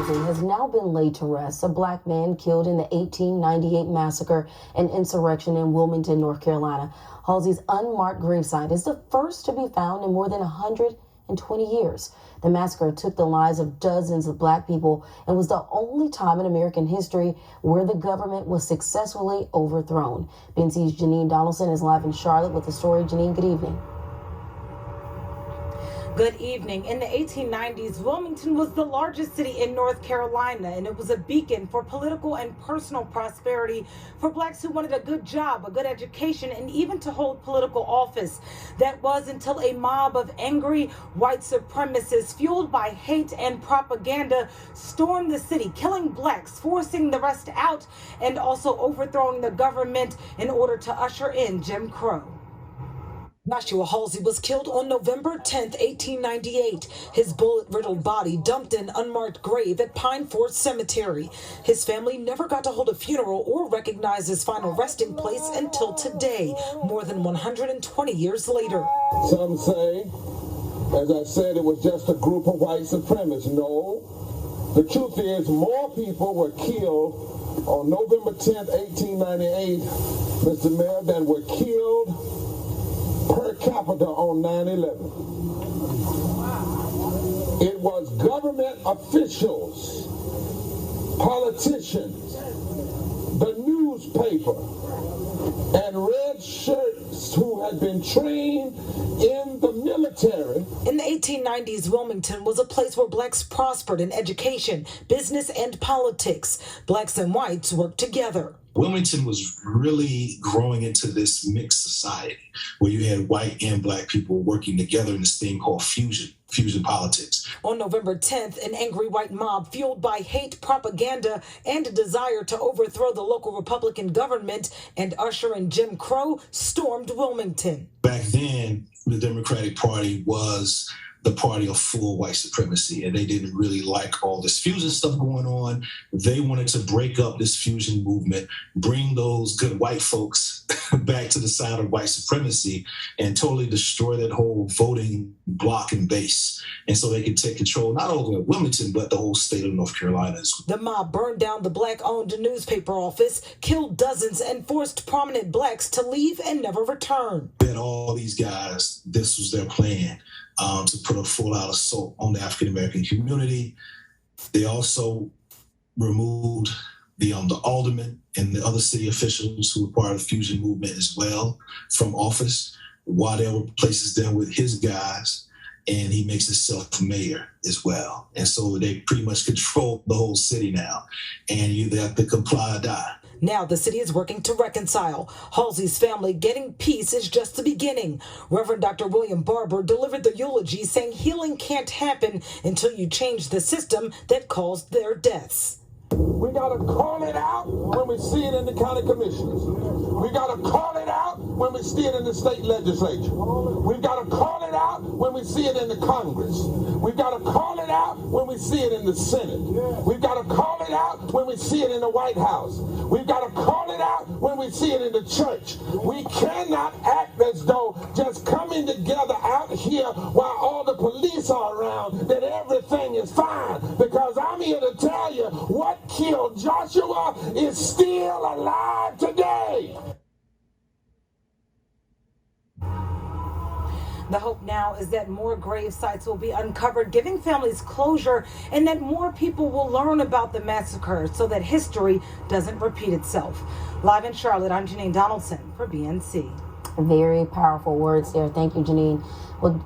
Halsey has now been laid to rest, a black man killed in the 1898 massacre and insurrection in Wilmington, North Carolina. Halsey's unmarked gravesite is the first to be found in more than 120 years. The massacre took the lives of dozens of black people and was the only time in American history where the government was successfully overthrown. BNC's Janine Donaldson is live in Charlotte with the story. Janine, good evening. Good evening. In the 1890s, Wilmington was the largest city in North Carolina, and it was a beacon for political and personal prosperity for blacks who wanted a good job, a good education, and even to hold political office. That was until a mob of angry white supremacists, fueled by hate and propaganda, stormed the city, killing blacks, forcing the rest out, and also overthrowing the government in order to usher in Jim Crow. Joshua Halsey was killed on November 10, 1898. His bullet-riddled body dumped in an unmarked grave at Pine Forest Cemetery. His family never got to hold a funeral or recognize his final resting place until today, more than 120 years later. Some say, as I said, it was just a group of white supremacists. No, the truth is more people were killed on November 10, 1898, Mr. Mayor, than were killed per capita on 9/11. It was government officials, politicians, the newspaper, and red shirts who had been trained in the military. In the 1890s, Wilmington was a place where blacks prospered in education, business, and politics. Blacks and whites worked together. Wilmington was really growing into this mixed society where you had white and black people working together in this thing called fusion politics. On November 10th, an angry white mob fueled by hate, propaganda, and a desire to overthrow the local Republican government and usher in Jim Crow stormed Wilmington. Back then, the Democratic Party was the party of full white supremacy, and they didn't really like all this fusion stuff going on. They wanted to break up this fusion movement, bring those good white folks back to the side of white supremacy, and totally destroy that whole voting block and base. And so they could take control not only of Wilmington, but the whole state of North Carolina. The mob burned down the black-owned newspaper office, killed dozens, and forced prominent blacks to leave and never return. That all these guys, this was their plan. To put a full-out assault on the African-American community. They also removed the aldermen and the other city officials who were part of the fusion movement as well from office, while there were places there with his guys, and he makes himself mayor as well. And so they pretty much control the whole city now, and you either have to comply or die. Now the city is working to reconcile. Halsey's family getting peace is just the beginning. Reverend Dr. William Barber delivered the eulogy saying healing can't happen until you change the system that caused their deaths. We got to call it out when we see it in the county commissioners. We got to call it out when we see it in the state legislature. We've got to call it out when we see it in the Congress. We've got to call it out when we see it in the Senate. We've got to call it out when we see it in the White House. We've got to call it out when we see it in the church. We cannot act as though just coming together out here while all the police are around that everything is fine. Because I'm here to tell you what killed Joshua is still alive today. The hope now is that more grave sites will be uncovered, giving families closure, and that more people will learn about the massacre so that history doesn't repeat itself. Live in Charlotte, I'm Janine Donaldson for BNC. Very powerful words there. Thank you, Janine. Well,